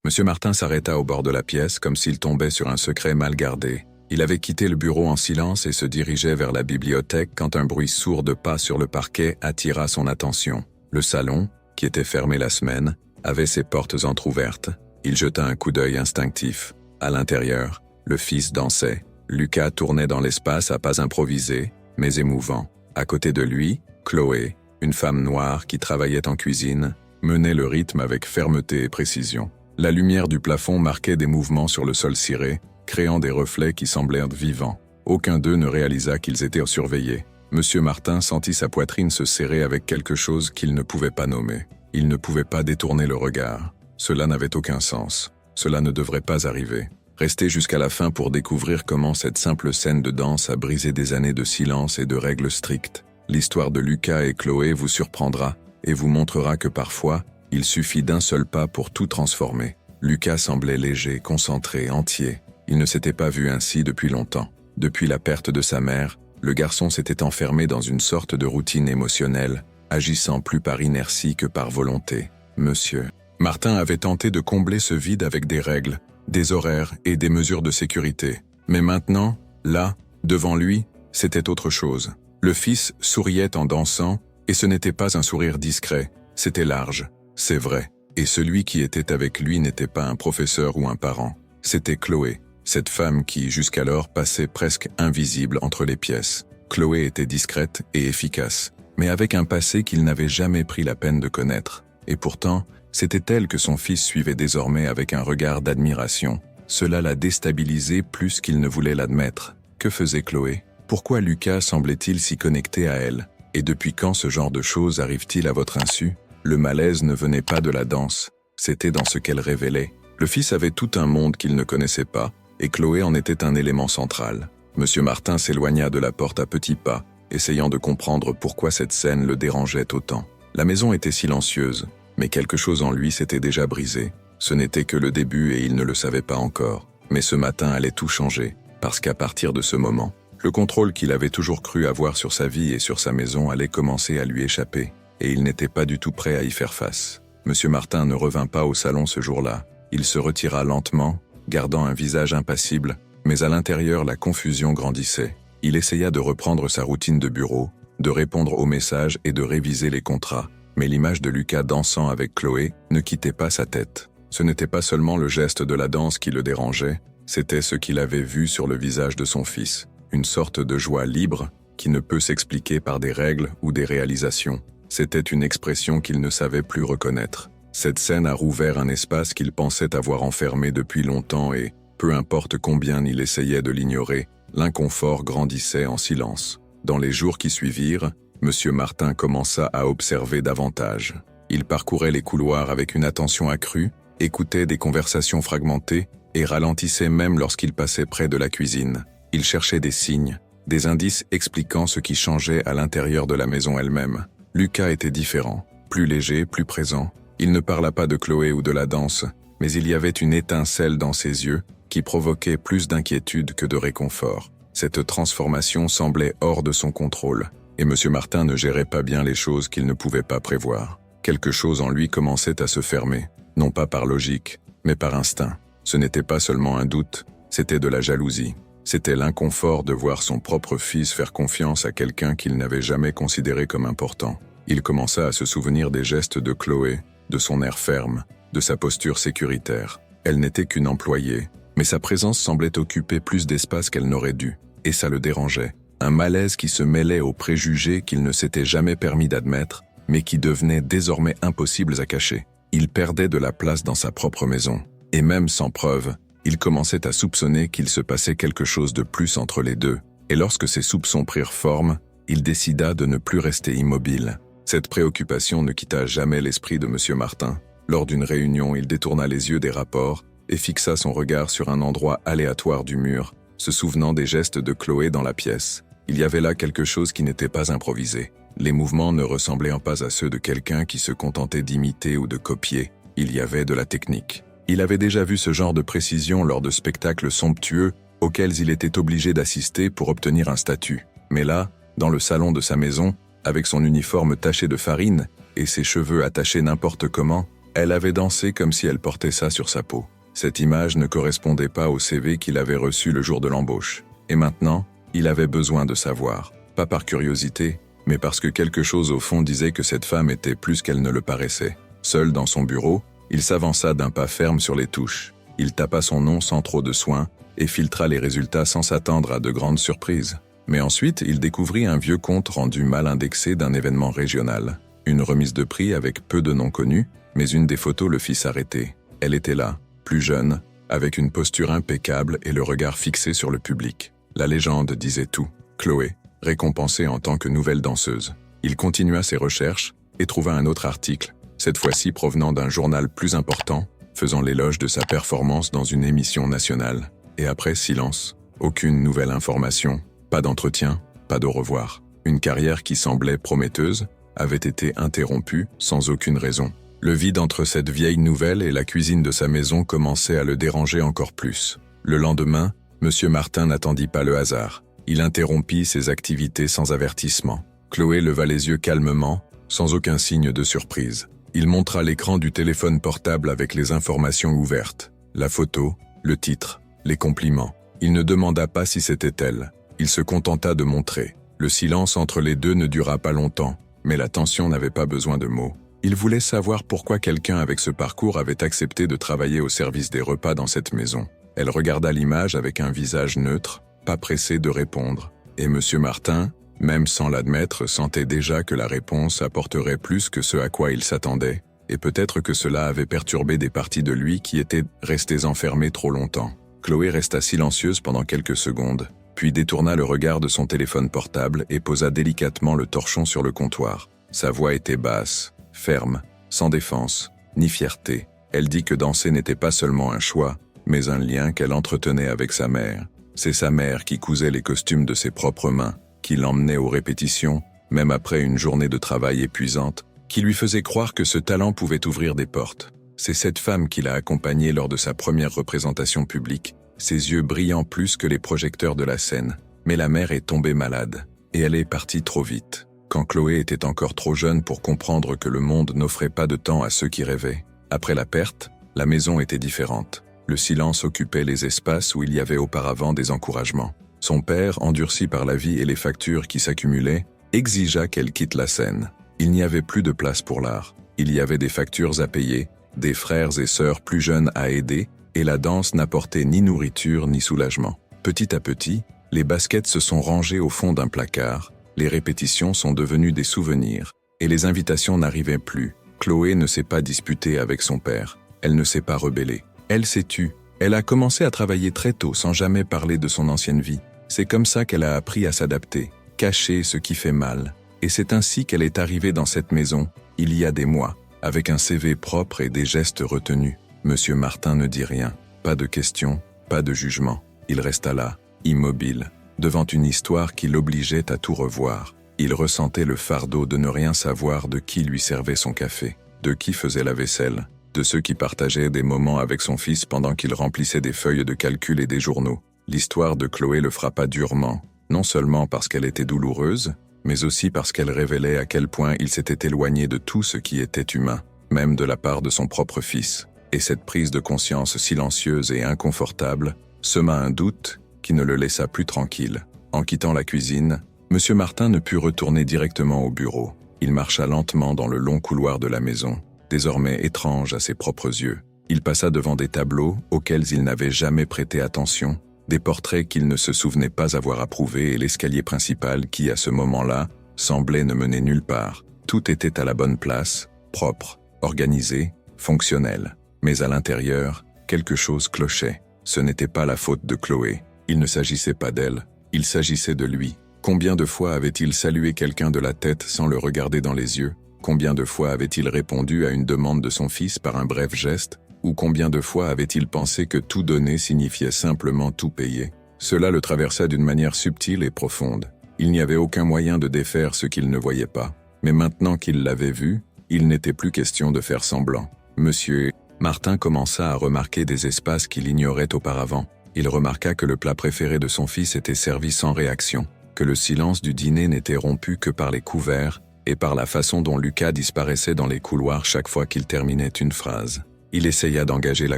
Monsieur Martin s'arrêta au bord de la pièce comme s'il tombait sur un secret mal gardé. Il avait quitté le bureau en silence et se dirigeait vers la bibliothèque quand un bruit sourd de pas sur le parquet attira son attention. Le salon, qui était fermé la semaine, avait ses portes entr'ouvertes. Il jeta un coup d'œil instinctif. À l'intérieur, le fils dansait. Lucas tournait dans l'espace à pas improvisés, mais émouvants. À côté de lui, Chloé, une femme noire qui travaillait en cuisine, menait le rythme avec fermeté et précision. La lumière du plafond marquait des mouvements sur le sol ciré, créant des reflets qui semblèrent vivants. Aucun d'eux ne réalisa qu'ils étaient surveillés. Monsieur Martin sentit sa poitrine se serrer avec quelque chose qu'il ne pouvait pas nommer. Il ne pouvait pas détourner le regard. Cela n'avait aucun sens. Cela ne devrait pas arriver. Restez jusqu'à la fin pour découvrir comment cette simple scène de danse a brisé des années de silence et de règles strictes. L'histoire de Lucas et Chloé vous surprendra et vous montrera que parfois, il suffit d'un seul pas pour tout transformer. Lucas semblait léger, concentré, entier. Il ne s'était pas vu ainsi depuis longtemps. Depuis la perte de sa mère, le garçon s'était enfermé dans une sorte de routine émotionnelle, agissant plus par inertie que par volonté. Monsieur Martin avait tenté de combler ce vide avec des règles, des horaires et des mesures de sécurité. Mais maintenant, là, devant lui, c'était autre chose. Le fils souriait en dansant, et ce n'était pas un sourire discret, c'était large, c'est vrai. Et celui qui était avec lui n'était pas un professeur ou un parent, c'était Chloé, cette femme qui, jusqu'alors, passait presque invisible entre les pièces. Chloé était discrète et efficace, mais avec un passé qu'il n'avait jamais pris la peine de connaître. Et pourtant, c'était elle que son fils suivait désormais avec un regard d'admiration. Cela l'a déstabilisé plus qu'il ne voulait l'admettre. Que faisait Chloé? Pourquoi Lucas semblait-il si connecté à elle? Et depuis quand ce genre de choses arrive-t-il à votre insu? Le malaise ne venait pas de la danse, c'était dans ce qu'elle révélait. Le fils avait tout un monde qu'il ne connaissait pas, et Chloé en était un élément central. Monsieur Martin s'éloigna de la porte à petits pas, essayant de comprendre pourquoi cette scène le dérangeait autant. La maison était silencieuse, mais quelque chose en lui s'était déjà brisé. Ce n'était que le début et il ne le savait pas encore. Mais ce matin allait tout changer, parce qu'à partir de ce moment, le contrôle qu'il avait toujours cru avoir sur sa vie et sur sa maison allait commencer à lui échapper, et il n'était pas du tout prêt à y faire face. Monsieur Martin ne revint pas au salon ce jour-là. Il se retira lentement, gardant un visage impassible, mais à l'intérieur la confusion grandissait. Il essaya de reprendre sa routine de bureau, de répondre aux messages et de réviser les contrats, mais l'image de Lucas dansant avec Chloé ne quittait pas sa tête. Ce n'était pas seulement le geste de la danse qui le dérangeait, c'était ce qu'il avait vu sur le visage de son fils, une sorte de joie libre qui ne peut s'expliquer par des règles ou des réalisations. C'était une expression qu'il ne savait plus reconnaître. Cette scène a rouvert un espace qu'il pensait avoir enfermé depuis longtemps et, peu importe combien il essayait de l'ignorer, l'inconfort grandissait en silence. Dans les jours qui suivirent, Monsieur Martin commença à observer davantage. Il parcourait les couloirs avec une attention accrue, écoutait des conversations fragmentées et ralentissait même lorsqu'il passait près de la cuisine. Il cherchait des signes, des indices expliquant ce qui changeait à l'intérieur de la maison elle-même. Lucas était différent, plus léger, plus présent. Il ne parla pas de Chloé ou de la danse, mais il y avait une étincelle dans ses yeux qui provoquait plus d'inquiétude que de réconfort. Cette transformation semblait hors de son contrôle. Et Monsieur Martin ne gérait pas bien les choses qu'il ne pouvait pas prévoir. Quelque chose en lui commençait à se fermer, non pas par logique, mais par instinct. Ce n'était pas seulement un doute, c'était de la jalousie. C'était l'inconfort de voir son propre fils faire confiance à quelqu'un qu'il n'avait jamais considéré comme important. Il commença à se souvenir des gestes de Chloé, de son air ferme, de sa posture sécuritaire. Elle n'était qu'une employée, mais sa présence semblait occuper plus d'espace qu'elle n'aurait dû, et ça le dérangeait. Un malaise qui se mêlait aux préjugés qu'il ne s'était jamais permis d'admettre, mais qui devenaient désormais impossibles à cacher. Il perdait de la place dans sa propre maison. Et même sans preuve, il commençait à soupçonner qu'il se passait quelque chose de plus entre les deux. Et lorsque ses soupçons prirent forme, il décida de ne plus rester immobile. Cette préoccupation ne quitta jamais l'esprit de Monsieur Martin. Lors d'une réunion, il détourna les yeux des rapports et fixa son regard sur un endroit aléatoire du mur, se souvenant des gestes de Chloé dans la pièce. Il y avait là quelque chose qui n'était pas improvisé. Les mouvements ne ressemblaient pas à ceux de quelqu'un qui se contentait d'imiter ou de copier. Il y avait de la technique. Il avait déjà vu ce genre de précision lors de spectacles somptueux auxquels il était obligé d'assister pour obtenir un statut. Mais là, dans le salon de sa maison, avec son uniforme taché de farine et ses cheveux attachés n'importe comment, Elle avait dansé comme si elle portait ça sur sa peau. Cette image ne correspondait pas au CV qu'il avait reçu le jour de l'embauche. Et maintenant, il avait besoin de savoir, pas par curiosité, mais parce que quelque chose au fond disait que cette femme était plus qu'elle ne le paraissait. Seul dans son bureau, il s'avança d'un pas ferme sur les touches. Il tapa son nom sans trop de soin et filtra les résultats sans s'attendre à de grandes surprises. Mais ensuite, il découvrit un vieux compte rendu mal indexé d'un événement régional. Une remise de prix avec peu de noms connus, mais une des photos le fit s'arrêter. Elle était là, plus jeune, avec une posture impeccable et le regard fixé sur le public. La légende disait tout. Chloé, récompensée en tant que nouvelle danseuse. Il continua ses recherches et trouva un autre article, cette fois-ci provenant d'un journal plus important, faisant l'éloge de sa performance dans une émission nationale. Et après, silence. Aucune nouvelle information, pas d'entretien, pas d'au revoir. Une carrière qui semblait prometteuse avait été interrompue sans aucune raison. Le vide entre cette vieille nouvelle et la cuisine de sa maison commençait à le déranger encore plus. Le lendemain, M. Martin n'attendit pas le hasard. Il interrompit ses activités sans avertissement. Chloé leva les yeux calmement, sans aucun signe de surprise. Il montra l'écran du téléphone portable avec les informations ouvertes. La photo, le titre, les compliments. Il ne demanda pas si c'était elle. Il se contenta de montrer. Le silence entre les deux ne dura pas longtemps, mais la tension n'avait pas besoin de mots. Il voulait savoir pourquoi quelqu'un avec ce parcours avait accepté de travailler au service des repas dans cette maison. Elle regarda l'image avec un visage neutre, pas pressé de répondre. Et M. Martin, même sans l'admettre, sentait déjà que la réponse apporterait plus que ce à quoi il s'attendait, et peut-être que cela avait perturbé des parties de lui qui étaient restées enfermées trop longtemps. Chloé resta silencieuse pendant quelques secondes, puis détourna le regard de son téléphone portable et posa délicatement le torchon sur le comptoir. Sa voix était basse, ferme, sans défense, ni fierté. Elle dit que danser n'était pas seulement un choix, mais un lien qu'elle entretenait avec sa mère. C'est sa mère qui cousait les costumes de ses propres mains, qui l'emmenait aux répétitions, même après une journée de travail épuisante, qui lui faisait croire que ce talent pouvait ouvrir des portes. C'est cette femme qui l'a accompagnée lors de sa première représentation publique, ses yeux brillant plus que les projecteurs de la scène. Mais la mère est tombée malade, et elle est partie trop vite. Quand Chloé était encore trop jeune pour comprendre que le monde n'offrait pas de temps à ceux qui rêvaient. Après la perte, la maison était différente. Le silence occupait les espaces où il y avait auparavant des encouragements. Son père, endurci par la vie et les factures qui s'accumulaient, exigea qu'elle quitte la scène. Il n'y avait plus de place pour l'art. Il y avait des factures à payer, des frères et sœurs plus jeunes à aider, et la danse n'apportait ni nourriture ni soulagement. Petit à petit, les baskets se sont rangées au fond d'un placard, les répétitions sont devenues des souvenirs, et les invitations n'arrivaient plus. Chloé ne s'est pas disputée avec son père, elle ne s'est pas rebellée. Elle s'est tue. Elle a commencé à travailler très tôt sans jamais parler de son ancienne vie. C'est comme ça qu'elle a appris à s'adapter, cacher ce qui fait mal. Et c'est ainsi qu'elle est arrivée dans cette maison, il y a des mois, avec un CV propre et des gestes retenus. Monsieur Martin ne dit rien, pas de questions, pas de jugement. Il resta là, immobile, devant une histoire qui l'obligeait à tout revoir. Il ressentait le fardeau de ne rien savoir de qui lui servait son café, de qui faisait la vaisselle, de ceux qui partageaient des moments avec son fils pendant qu'il remplissait des feuilles de calcul et des journaux. L'histoire de Chloé le frappa durement, non seulement parce qu'elle était douloureuse, mais aussi parce qu'elle révélait à quel point il s'était éloigné de tout ce qui était humain, même de la part de son propre fils. Et cette prise de conscience silencieuse et inconfortable sema un doute qui ne le laissa plus tranquille. En quittant la cuisine, M. Martin ne put retourner directement au bureau. Il marcha lentement dans le long couloir de la maison, désormais étrange à ses propres yeux. Il passa devant des tableaux auxquels il n'avait jamais prêté attention, des portraits qu'il ne se souvenait pas avoir approuvés et l'escalier principal qui, à ce moment-là, semblait ne mener nulle part. Tout était à la bonne place, propre, organisé, fonctionnel. Mais à l'intérieur, quelque chose clochait. Ce n'était pas la faute de Chloé. Il ne s'agissait pas d'elle, il s'agissait de lui. Combien de fois avait-il salué quelqu'un de la tête sans le regarder dans les yeux ? Combien de fois avait-il répondu à une demande de son fils par un bref geste ? Ou combien de fois avait-il pensé que tout donner signifiait simplement tout payer ? Cela le traversa d'une manière subtile et profonde. Il n'y avait aucun moyen de défaire ce qu'il ne voyait pas. Mais maintenant qu'il l'avait vu, il n'était plus question de faire semblant. Monsieur Martin commença à remarquer des espaces qu'il ignorait auparavant. Il remarqua que le plat préféré de son fils était servi sans réaction, que le silence du dîner n'était rompu que par les couverts, et par la façon dont Lucas disparaissait dans les couloirs chaque fois qu'il terminait une phrase. Il essaya d'engager la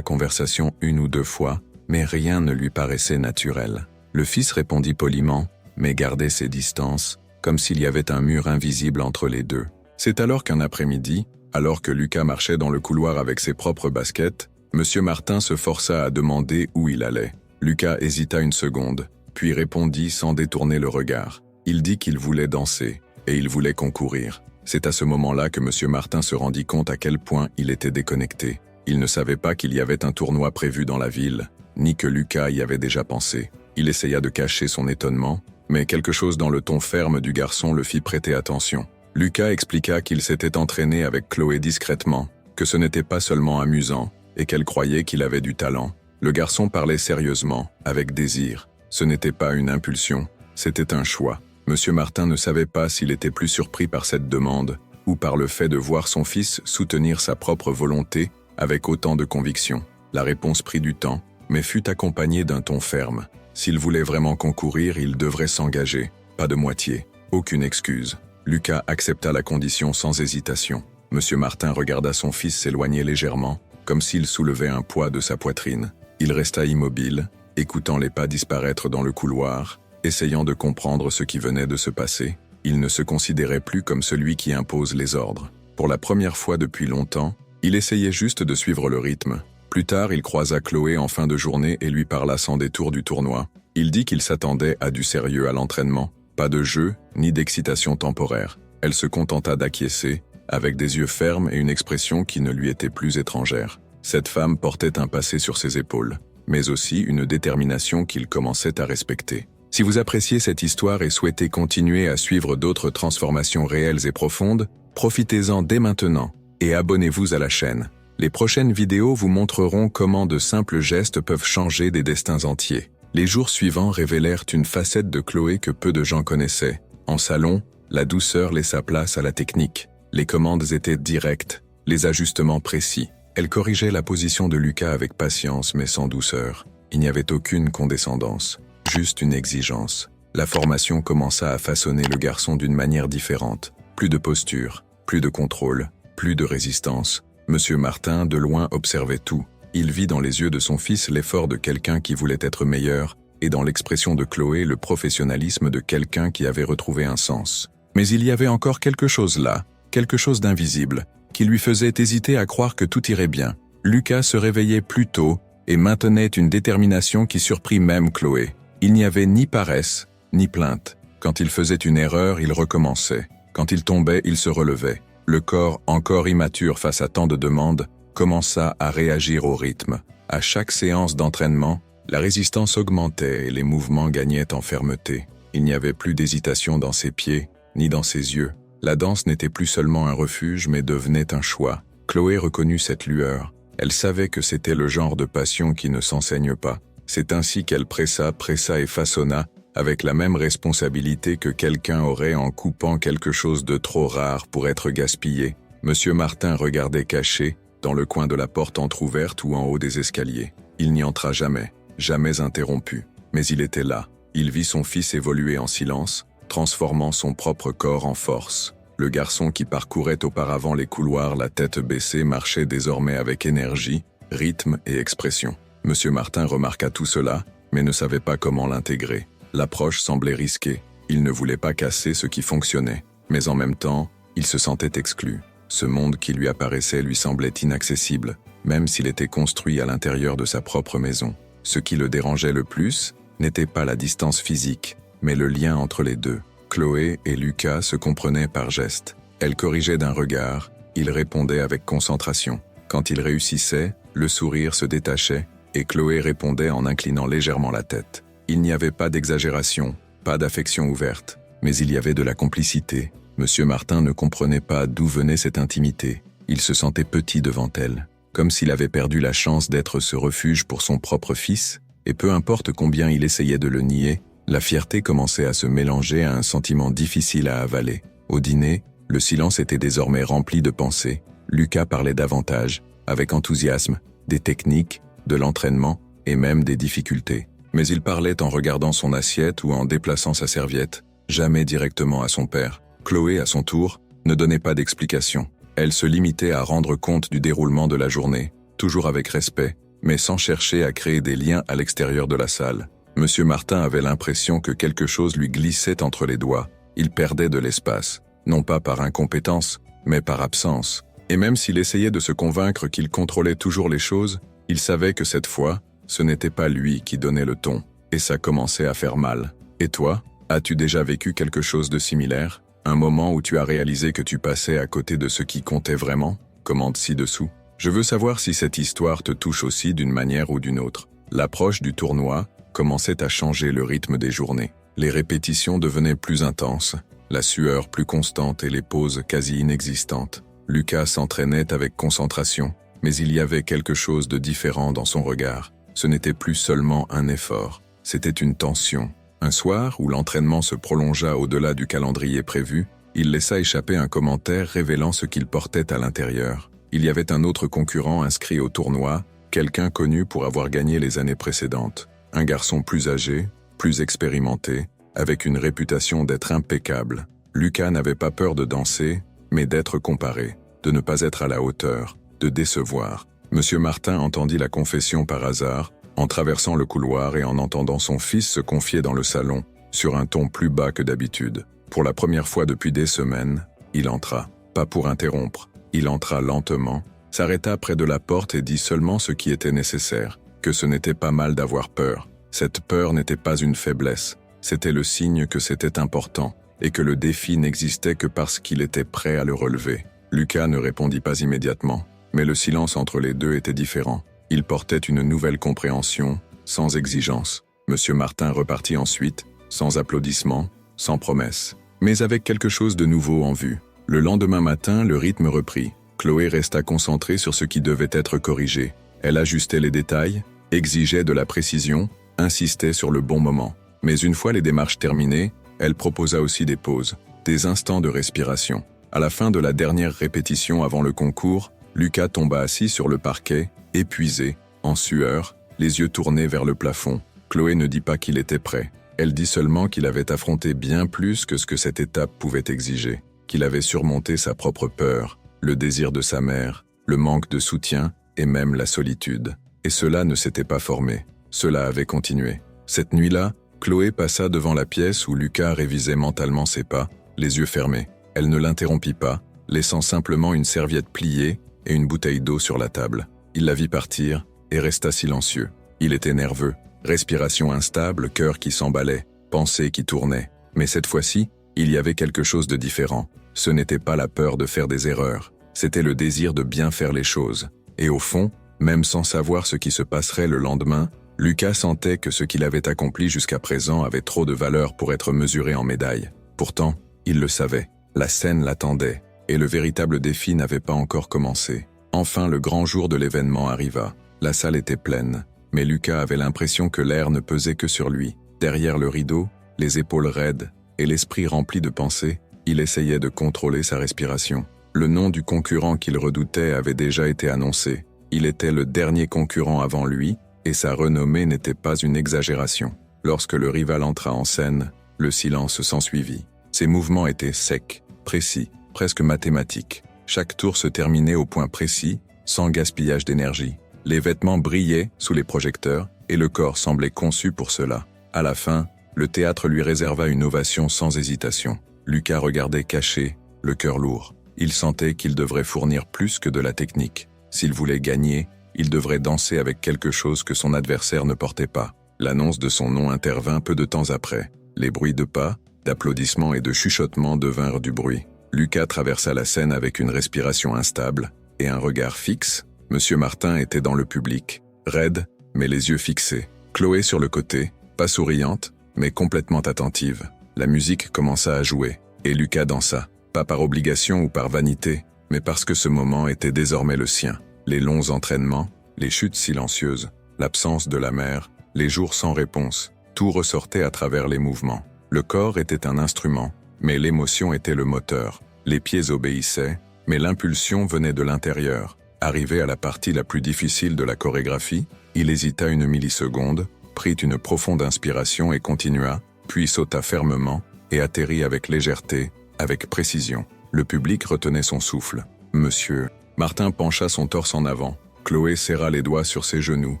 conversation 1 ou 2 fois, mais rien ne lui paraissait naturel. Le fils répondit poliment, mais gardait ses distances, comme s'il y avait un mur invisible entre les deux. C'est alors qu'un après-midi, alors que Lucas marchait dans le couloir avec ses propres baskets, Monsieur Martin se força à demander où il allait. Lucas hésita une seconde, puis répondit sans détourner le regard. Il dit qu'il voulait danser, et il voulait concourir. C'est à ce moment-là que Monsieur Martin se rendit compte à quel point il était déconnecté. Il ne savait pas qu'il y avait un tournoi prévu dans la ville, ni que Lucas y avait déjà pensé. Il essaya de cacher son étonnement, mais quelque chose dans le ton ferme du garçon le fit prêter attention. Lucas expliqua qu'il s'était entraîné avec Chloé discrètement, que ce n'était pas seulement amusant, et qu'elle croyait qu'il avait du talent. Le garçon parlait sérieusement, avec désir. Ce n'était pas une impulsion, c'était un choix. Monsieur Martin ne savait pas s'il était plus surpris par cette demande, ou par le fait de voir son fils soutenir sa propre volonté avec autant de conviction. La réponse prit du temps, mais fut accompagnée d'un ton ferme. S'il voulait vraiment concourir, il devrait s'engager, pas de moitié, aucune excuse. Lucas accepta la condition sans hésitation. Monsieur Martin regarda son fils s'éloigner légèrement, comme s'il soulevait un poids de sa poitrine. Il resta immobile, écoutant les pas disparaître dans le couloir, essayant de comprendre ce qui venait de se passer. Il ne se considérait plus comme celui qui impose les ordres. Pour la première fois depuis longtemps, il essayait juste de suivre le rythme. Plus tard, il croisa Chloé en fin de journée et lui parla sans détour du tournoi. Il dit qu'il s'attendait à du sérieux à l'entraînement, pas de jeu ni d'excitation temporaire. Elle se contenta d'acquiescer, avec des yeux fermes et une expression qui ne lui était plus étrangère. Cette femme portait un passé sur ses épaules, mais aussi une détermination qu'il commençait à respecter. Si vous appréciez cette histoire et souhaitez continuer à suivre d'autres transformations réelles et profondes, profitez-en dès maintenant et abonnez-vous à la chaîne. Les prochaines vidéos vous montreront comment de simples gestes peuvent changer des destins entiers. Les jours suivants révélèrent une facette de Chloé que peu de gens connaissaient. En salon, la douceur laissa place à la technique. Les commandes étaient directes, les ajustements précis. Elle corrigeait la position de Lucas avec patience mais sans douceur. Il n'y avait aucune condescendance, juste une exigence. La formation commença à façonner le garçon d'une manière différente. Plus de posture, plus de contrôle, plus de résistance. Monsieur Martin, de loin, observait tout. Il vit dans les yeux de son fils l'effort de quelqu'un qui voulait être meilleur, et dans l'expression de Chloé le professionnalisme de quelqu'un qui avait retrouvé un sens. Mais il y avait encore quelque chose là, quelque chose d'invisible, qui lui faisait hésiter à croire que tout irait bien. Lucas se réveillait plus tôt et maintenait une détermination qui surprit même Chloé. Il n'y avait ni paresse, ni plainte. Quand il faisait une erreur, il recommençait. Quand il tombait, il se relevait. Le corps, encore immature face à tant de demandes, commença à réagir au rythme. À chaque séance d'entraînement, la résistance augmentait et les mouvements gagnaient en fermeté. Il n'y avait plus d'hésitation dans ses pieds, ni dans ses yeux. La danse n'était plus seulement un refuge, mais devenait un choix. Chloé reconnut cette lueur. Elle savait que c'était le genre de passion qui ne s'enseigne pas. C'est ainsi qu'elle pressa et façonna, avec la même responsabilité que quelqu'un aurait en coupant quelque chose de trop rare pour être gaspillé. Monsieur Martin regardait caché, dans le coin de la porte entr'ouverte ou en haut des escaliers. Il n'y entra jamais, jamais interrompu. Mais il était là. Il vit son fils évoluer en silence, transformant son propre corps en force. Le garçon qui parcourait auparavant les couloirs la tête baissée marchait désormais avec énergie, rythme et expression. Monsieur Martin remarqua tout cela, mais ne savait pas comment l'intégrer. L'approche semblait risquée. Il ne voulait pas casser ce qui fonctionnait. Mais en même temps, il se sentait exclu. Ce monde qui lui apparaissait lui semblait inaccessible, même s'il était construit à l'intérieur de sa propre maison. Ce qui le dérangeait le plus n'était pas la distance physique, mais le lien entre les deux. Chloé et Lucas se comprenaient par gestes. Elle corrigeait d'un regard, il répondait avec concentration. Quand il réussissait, le sourire se détachait, et Chloé répondait en inclinant légèrement la tête. Il n'y avait pas d'exagération, pas d'affection ouverte, mais il y avait de la complicité. Monsieur Martin ne comprenait pas d'où venait cette intimité. Il se sentait petit devant elle, comme s'il avait perdu la chance d'être ce refuge pour son propre fils, et peu importe combien il essayait de le nier, la fierté commençait à se mélanger à un sentiment difficile à avaler. Au dîner, le silence était désormais rempli de pensées. Lucas parlait davantage, avec enthousiasme, des techniques, de l'entraînement et même des difficultés. Mais il parlait en regardant son assiette ou en déplaçant sa serviette, jamais directement à son père. Chloé, à son tour, ne donnait pas d'explication. Elle se limitait à rendre compte du déroulement de la journée, toujours avec respect, mais sans chercher à créer des liens à l'extérieur de la salle. Monsieur Martin avait l'impression que quelque chose lui glissait entre les doigts. Il perdait de l'espace, non pas par incompétence, mais par absence. Et même s'il essayait de se convaincre qu'il contrôlait toujours les choses, il savait que cette fois, ce n'était pas lui qui donnait le ton, et ça commençait à faire mal. Et toi, as-tu déjà vécu quelque chose de similaire? Un moment où tu as réalisé que tu passais à côté de ce qui comptait vraiment? Commente ci-dessous. Je veux savoir si cette histoire te touche aussi d'une manière ou d'une autre. L'approche du tournoi commençait à changer le rythme des journées. Les répétitions devenaient plus intenses, la sueur plus constante et les pauses quasi inexistantes. Lucas s'entraînait avec concentration, mais il y avait quelque chose de différent dans son regard. Ce n'était plus seulement un effort, c'était une tension. Un soir, où l'entraînement se prolongea au-delà du calendrier prévu, il laissa échapper un commentaire révélant ce qu'il portait à l'intérieur. Il y avait un autre concurrent inscrit au tournoi, quelqu'un connu pour avoir gagné les années précédentes. Un garçon plus âgé, plus expérimenté, avec une réputation d'être impeccable. Lucas n'avait pas peur de danser, mais d'être comparé, de ne pas être à la hauteur, de décevoir. Monsieur Martin entendit la confession par hasard, en traversant le couloir et en entendant son fils se confier dans le salon, sur un ton plus bas que d'habitude. Pour la première fois depuis des semaines, il entra, pas pour interrompre. Il entra lentement, s'arrêta près de la porte et dit seulement ce qui était nécessaire, que ce n'était pas mal d'avoir peur. Cette peur n'était pas une faiblesse, c'était le signe que c'était important, et que le défi n'existait que parce qu'il était prêt à le relever. Lucas ne répondit pas immédiatement, mais le silence entre les deux était différent. Il portait une nouvelle compréhension, sans exigence. Monsieur Martin repartit ensuite, sans applaudissements, sans promesses, mais avec quelque chose de nouveau en vue. Le lendemain matin, le rythme reprit. Chloé resta concentrée sur ce qui devait être corrigé. Elle ajustait les détails, exigeait de la précision, insistait sur le bon moment. Mais une fois les démarches terminées, elle proposa aussi des pauses, des instants de respiration. À la fin de la dernière répétition avant le concours, Lucas tomba assis sur le parquet, épuisé, en sueur, les yeux tournés vers le plafond. Chloé ne dit pas qu'il était prêt. Elle dit seulement qu'il avait affronté bien plus que ce que cette étape pouvait exiger, qu'il avait surmonté sa propre peur, le désir de sa mère, le manque de soutien et même la solitude. Et cela ne s'était pas formé, cela avait continué. Cette nuit-là, Chloé passa devant la pièce où Lucas révisait mentalement ses pas, les yeux fermés. Elle ne l'interrompit pas, laissant simplement une serviette pliée et une bouteille d'eau sur la table. Il la vit partir et resta silencieux. Il était nerveux, respiration instable, cœur qui s'emballait, pensée qui tournait. Mais cette fois-ci, il y avait quelque chose de différent. Ce n'était pas la peur de faire des erreurs, c'était le désir de bien faire les choses. Et au fond, même sans savoir ce qui se passerait le lendemain, Lucas sentait que ce qu'il avait accompli jusqu'à présent avait trop de valeur pour être mesuré en médailles. Pourtant, il le savait, la scène l'attendait, et le véritable défi n'avait pas encore commencé. Enfin, le grand jour de l'événement arriva. La salle était pleine, mais Lucas avait l'impression que l'air ne pesait que sur lui. Derrière le rideau, les épaules raides et l'esprit rempli de pensées, il essayait de contrôler sa respiration. Le nom du concurrent qu'il redoutait avait déjà été annoncé. Il était le dernier concurrent avant lui, et sa renommée n'était pas une exagération. Lorsque le rival entra en scène, le silence s'ensuivit. Ses mouvements étaient secs, précis, presque mathématiques. Chaque tour se terminait au point précis, sans gaspillage d'énergie. Les vêtements brillaient sous les projecteurs, et le corps semblait conçu pour cela. À la fin, le théâtre lui réserva une ovation sans hésitation. Lucas regardait caché, le cœur lourd. Il sentait qu'il devrait fournir plus que de la technique. S'il voulait gagner, il devrait danser avec quelque chose que son adversaire ne portait pas. L'annonce de son nom intervint peu de temps après. Les bruits de pas, d'applaudissements et de chuchotements devinrent du bruit. Lucas traversa la scène avec une respiration instable et un regard fixe. Monsieur Martin était dans le public, raide, mais les yeux fixés. Chloé sur le côté, pas souriante, mais complètement attentive. La musique commença à jouer, et Lucas dansa, pas par obligation ou par vanité, mais parce que ce moment était désormais le sien. Les longs entraînements, les chutes silencieuses, l'absence de la mère, les jours sans réponse, tout ressortait à travers les mouvements. Le corps était un instrument, mais l'émotion était le moteur. Les pieds obéissaient, mais l'impulsion venait de l'intérieur. Arrivé à la partie la plus difficile de la chorégraphie, il hésita une milliseconde, prit une profonde inspiration et continua, puis sauta fermement et atterrit avec légèreté, avec précision. Le public retenait son souffle. Monsieur. Martin pencha son torse en avant. Chloé serra les doigts sur ses genoux.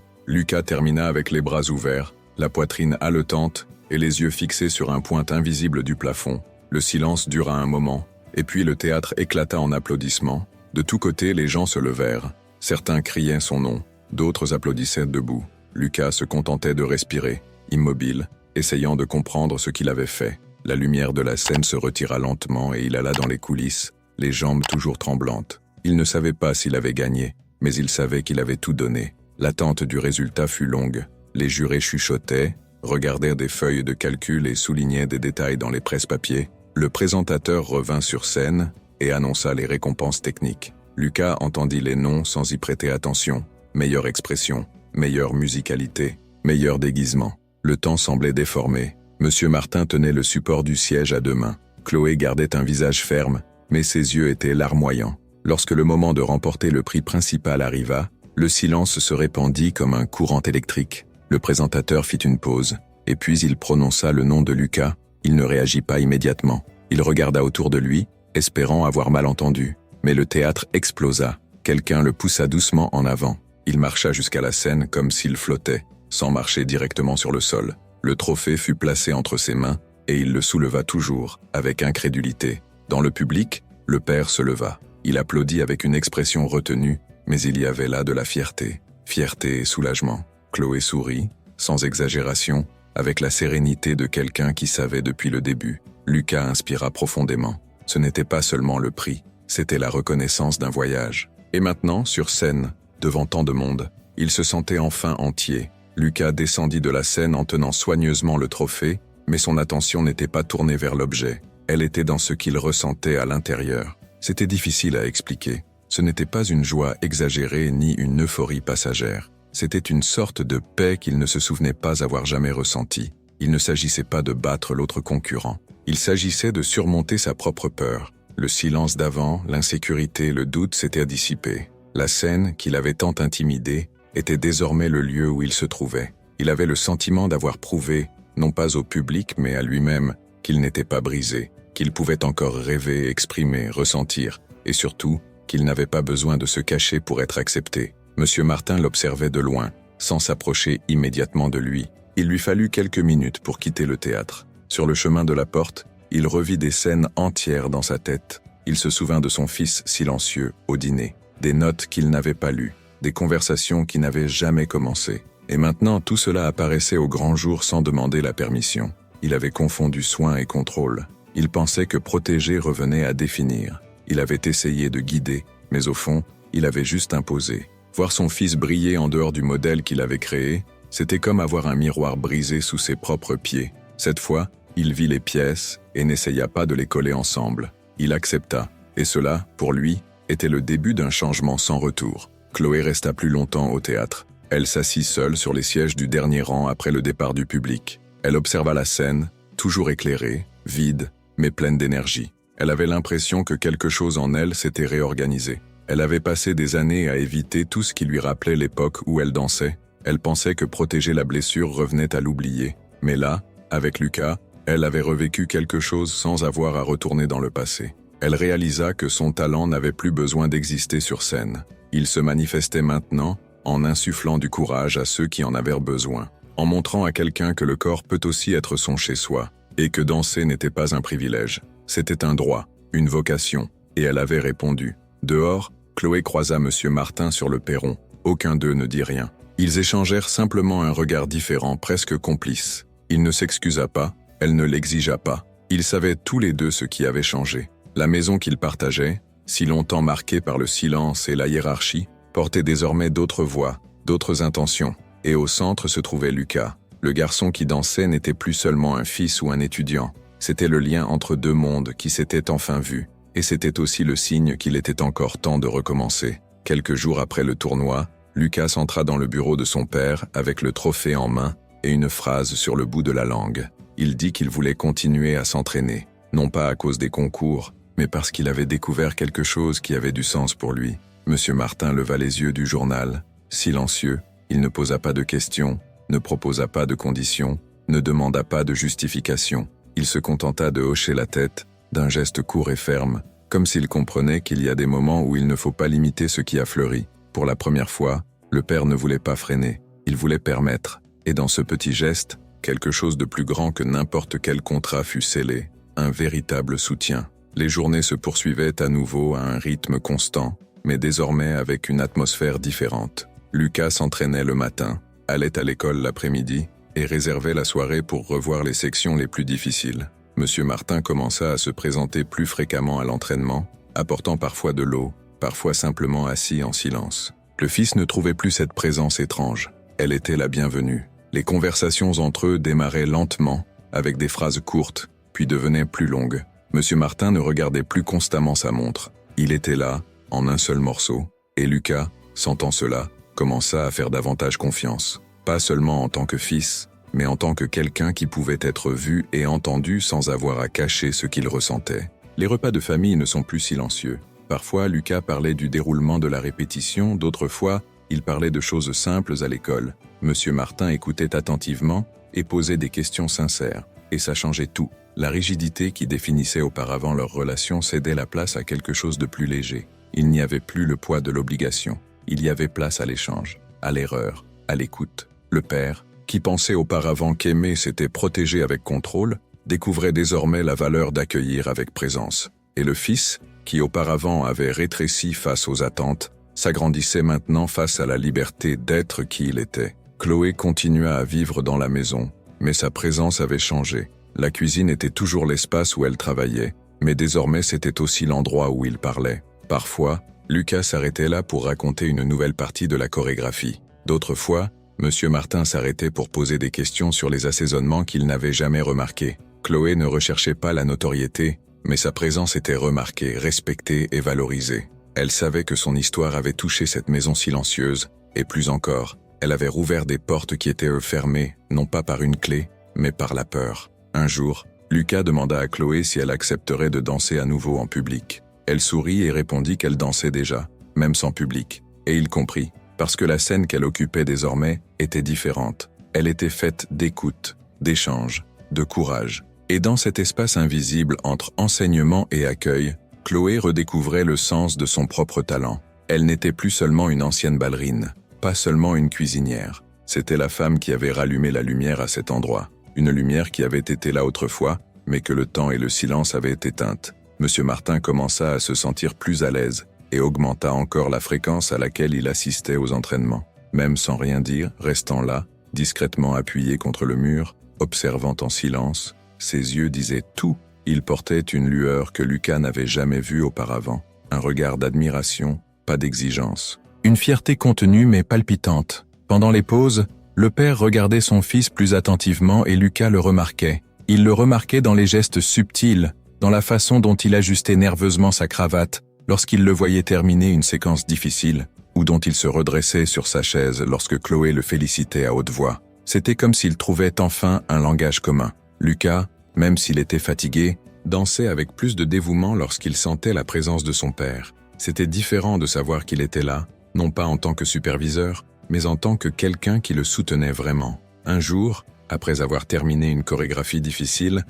Lucas termina avec les bras ouverts, la poitrine haletante et les yeux fixés sur un point invisible du plafond. Le silence dura un moment, et puis le théâtre éclata en applaudissements. De tous côtés, les gens se levèrent. Certains criaient son nom, d'autres applaudissaient debout. Lucas se contentait de respirer, immobile, essayant de comprendre ce qu'il avait fait. La lumière de la scène se retira lentement et il alla dans les coulisses, les jambes toujours tremblantes. Il ne savait pas s'il avait gagné, mais il savait qu'il avait tout donné. L'attente du résultat fut longue. Les jurés chuchotaient, regardèrent des feuilles de calcul et soulignaient des détails dans les presse-papiers. Le présentateur revint sur scène et annonça les récompenses techniques. Lucas entendit les noms sans y prêter attention. Meilleure expression, meilleure musicalité, meilleur déguisement. Le temps semblait déformé. Monsieur Martin tenait le support du siège à deux mains. Chloé gardait un visage ferme, mais ses yeux étaient larmoyants. Lorsque le moment de remporter le prix principal arriva, le silence se répandit comme un courant électrique. Le présentateur fit une pause, et puis il prononça le nom de Lucas. Il ne réagit pas immédiatement. Il regarda autour de lui, espérant avoir mal entendu. Mais le théâtre explosa. Quelqu'un le poussa doucement en avant. Il marcha jusqu'à la scène comme s'il flottait, sans marcher directement sur le sol. Le trophée fut placé entre ses mains, et il le souleva toujours, avec incrédulité. Dans le public, le père se leva. Il applaudit avec une expression retenue, mais il y avait là de la fierté. Fierté et soulagement. Chloé sourit, sans exagération, avec la sérénité de quelqu'un qui savait depuis le début. Lucas inspira profondément. Ce n'était pas seulement le prix, c'était la reconnaissance d'un voyage. Et maintenant, sur scène, devant tant de monde, il se sentait enfin entier. Lucas descendit de la scène en tenant soigneusement le trophée, mais son attention n'était pas tournée vers l'objet. Elle était dans ce qu'il ressentait à l'intérieur. C'était difficile à expliquer. Ce n'était pas une joie exagérée ni une euphorie passagère. C'était une sorte de paix qu'il ne se souvenait pas avoir jamais ressentie. Il ne s'agissait pas de battre l'autre concurrent. Il s'agissait de surmonter sa propre peur. Le silence d'avant, l'insécurité, le doute s'étaient dissipés. La scène, qu'il avait tant intimidée, était désormais le lieu où il se trouvait. Il avait le sentiment d'avoir prouvé, non pas au public mais à lui-même, qu'il n'était pas brisé, qu'il pouvait encore rêver, exprimer, ressentir, et surtout, qu'il n'avait pas besoin de se cacher pour être accepté. Monsieur Martin l'observait de loin, sans s'approcher immédiatement de lui. Il lui fallut quelques minutes pour quitter le théâtre. Sur le chemin de la porte, il revit des scènes entières dans sa tête. Il se souvint de son fils silencieux, au dîner, des notes qu'il n'avait pas lues, des conversations qui n'avaient jamais commencé. Et maintenant, tout cela apparaissait au grand jour sans demander la permission. Il avait confondu soin et contrôle. Il pensait que protéger revenait à définir. Il avait essayé de guider, mais au fond, il avait juste imposé. Voir son fils briller en dehors du modèle qu'il avait créé, c'était comme avoir un miroir brisé sous ses propres pieds. Cette fois, il vit les pièces et n'essaya pas de les coller ensemble. Il accepta, et cela, pour lui, était le début d'un changement sans retour. Chloé resta plus longtemps au théâtre. Elle s'assit seule sur les sièges du dernier rang après le départ du public. Elle observa la scène, toujours éclairée, vide, mais pleine d'énergie. Elle avait l'impression que quelque chose en elle s'était réorganisé. Elle avait passé des années à éviter tout ce qui lui rappelait l'époque où elle dansait. Elle pensait que protéger la blessure revenait à l'oublier. Mais là, avec Lucas, elle avait revécu quelque chose sans avoir à retourner dans le passé. Elle réalisa que son talent n'avait plus besoin d'exister sur scène. Il se manifestait maintenant en insufflant du courage à ceux qui en avaient besoin, en montrant à quelqu'un que le corps peut aussi être son chez-soi, et que danser n'était pas un privilège. C'était un droit, une vocation, et elle avait répondu. Dehors, Chloé croisa Monsieur Martin sur le perron. Aucun d'eux ne dit rien. Ils échangèrent simplement un regard différent, presque complice. Il ne s'excusa pas, elle ne l'exigea pas. Ils savaient tous les deux ce qui avait changé. La maison qu'ils partageaient, si longtemps marquée par le silence et la hiérarchie, portait désormais d'autres voix, d'autres intentions. Et au centre se trouvait Lucas. Le garçon qui dansait n'était plus seulement un fils ou un étudiant. C'était le lien entre deux mondes qui s'étaient enfin vus. Et c'était aussi le signe qu'il était encore temps de recommencer. Quelques jours après le tournoi, Lucas entra dans le bureau de son père avec le trophée en main et une phrase sur le bout de la langue. Il dit qu'il voulait continuer à s'entraîner, non pas à cause des concours, mais parce qu'il avait découvert quelque chose qui avait du sens pour lui. Monsieur Martin leva les yeux du journal. Silencieux, il ne posa pas de questions, ne proposa pas de conditions, ne demanda pas de justification. Il se contenta de hocher la tête, d'un geste court et ferme, comme s'il comprenait qu'il y a des moments où il ne faut pas limiter ce qui a fleuri. Pour la première fois, le père ne voulait pas freiner, il voulait permettre, et dans ce petit geste, quelque chose de plus grand que n'importe quel contrat fut scellé, un véritable soutien. Les journées se poursuivaient à nouveau à un rythme constant, mais désormais avec une atmosphère différente. Lucas s'entraînait le matin, allait à l'école l'après-midi et réservait la soirée pour revoir les sections les plus difficiles. Monsieur Martin commença à se présenter plus fréquemment à l'entraînement, apportant parfois de l'eau, parfois simplement assis en silence. Le fils ne trouvait plus cette présence étrange. Elle était la bienvenue. Les conversations entre eux démarraient lentement, avec des phrases courtes, puis devenaient plus longues. Monsieur Martin ne regardait plus constamment sa montre. Il était là, en un seul morceau, et Lucas, sentant cela, commença à faire davantage confiance. Pas seulement en tant que fils, mais en tant que quelqu'un qui pouvait être vu et entendu sans avoir à cacher ce qu'il ressentait. Les repas de famille ne sont plus silencieux. Parfois, Lucas parlait du déroulement de la répétition, d'autres fois, il parlait de choses simples à l'école. Monsieur Martin écoutait attentivement et posait des questions sincères, et ça changeait tout. La rigidité qui définissait auparavant leur relation cédait la place à quelque chose de plus léger. Il n'y avait plus le poids de l'obligation. Il y avait place à l'échange, à l'erreur, à l'écoute. Le père, qui pensait auparavant qu'aimer s'était protégé avec contrôle, découvrait désormais la valeur d'accueillir avec présence. Et le fils, qui auparavant avait rétréci face aux attentes, s'agrandissait maintenant face à la liberté d'être qui il était. Chloé continua à vivre dans la maison, mais sa présence avait changé. La cuisine était toujours l'espace où elle travaillait, mais désormais c'était aussi l'endroit où il parlait. Parfois, Lucas s'arrêtait là pour raconter une nouvelle partie de la chorégraphie. D'autres fois, Monsieur Martin s'arrêtait pour poser des questions sur les assaisonnements qu'il n'avait jamais remarqués. Chloé ne recherchait pas la notoriété, mais sa présence était remarquée, respectée et valorisée. Elle savait que son histoire avait touché cette maison silencieuse, et plus encore, elle avait rouvert des portes qui étaient fermées, non pas par une clé, mais par la peur. Un jour, Lucas demanda à Chloé si elle accepterait de danser à nouveau en public. Elle sourit et répondit qu'elle dansait déjà, même sans public. Et il comprit, parce que la scène qu'elle occupait désormais était différente. Elle était faite d'écoute, d'échange, de courage. Et dans cet espace invisible entre enseignement et accueil, Chloé redécouvrait le sens de son propre talent. Elle n'était plus seulement une ancienne ballerine, pas seulement une cuisinière. C'était la femme qui avait rallumé la lumière à cet endroit. Une lumière qui avait été là autrefois, mais que le temps et le silence avaient éteinte. Monsieur Martin commença à se sentir plus à l'aise et augmenta encore la fréquence à laquelle il assistait aux entraînements. Même sans rien dire, restant là, discrètement appuyé contre le mur, observant en silence, ses yeux disaient tout. Il portait une lueur que Lucas n'avait jamais vue auparavant. Un regard d'admiration, pas d'exigence. Une fierté contenue mais palpitante. Pendant les pauses, le père regardait son fils plus attentivement et Lucas le remarquait. Il le remarquait dans les gestes subtils, dans la façon dont il ajustait nerveusement sa cravate lorsqu'il le voyait terminer une séquence difficile, ou dont il se redressait sur sa chaise lorsque Chloé le félicitait à haute voix. C'était comme s'il trouvait enfin un langage commun. Lucas, même s'il était fatigué, dansait avec plus de dévouement lorsqu'il sentait la présence de son père. C'était différent de savoir qu'il était là, non pas en tant que superviseur, mais en tant que quelqu'un qui le soutenait vraiment. Un jour, après avoir terminé une chorégraphie difficile,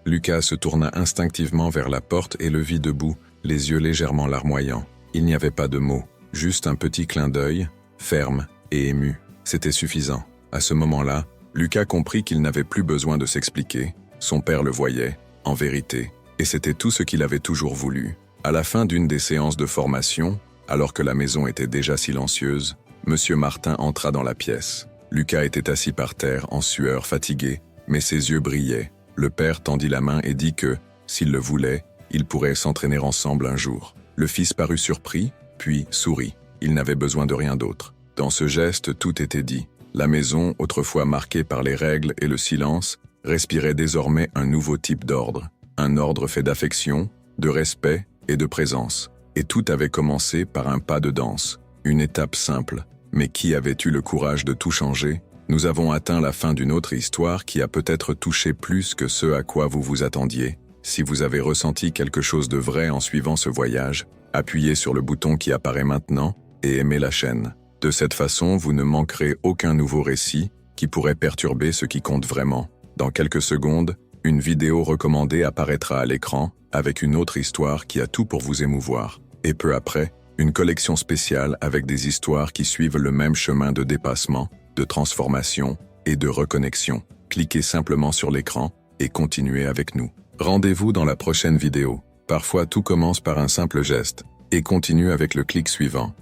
Lucas se tourna instinctivement vers la porte et le vit debout, les yeux légèrement larmoyants. Il n'y avait pas de mots, juste un petit clin d'œil, ferme et ému. C'était suffisant. À ce moment-là, Lucas comprit qu'il n'avait plus besoin de s'expliquer. Son père le voyait, en vérité, et c'était tout ce qu'il avait toujours voulu. À la fin d'une des séances de formation, alors que la maison était déjà silencieuse, Monsieur Martin entra dans la pièce. Lucas était assis par terre, en sueur, fatigué, mais ses yeux brillaient. Le père tendit la main et dit que, s'il le voulait, ils pourraient s'entraîner ensemble un jour. Le fils parut surpris, puis sourit. Il n'avait besoin de rien d'autre. Dans ce geste, tout était dit. La maison, autrefois marquée par les règles et le silence, respirait désormais un nouveau type d'ordre. Un ordre fait d'affection, de respect et de présence. Et tout avait commencé par un pas de danse. Une étape simple. Mais qui avait eu le courage de tout changer? Nous avons atteint la fin d'une autre histoire qui a peut-être touché plus que ce à quoi vous vous attendiez. Si vous avez ressenti quelque chose de vrai en suivant ce voyage, appuyez sur le bouton qui apparaît maintenant et aimez la chaîne. De cette façon, vous ne manquerez aucun nouveau récit qui pourrait perturber ce qui compte vraiment. Dans quelques secondes, Une vidéo recommandée apparaîtra à l'écran, avec une autre histoire qui a tout pour vous émouvoir. Et peu après, une collection spéciale avec des histoires qui suivent le même chemin de dépassement, de transformation et de reconnexion. Cliquez simplement sur l'écran et continuez avec nous. Rendez-vous dans la prochaine vidéo. Parfois tout commence par un simple geste et continue avec le clic suivant.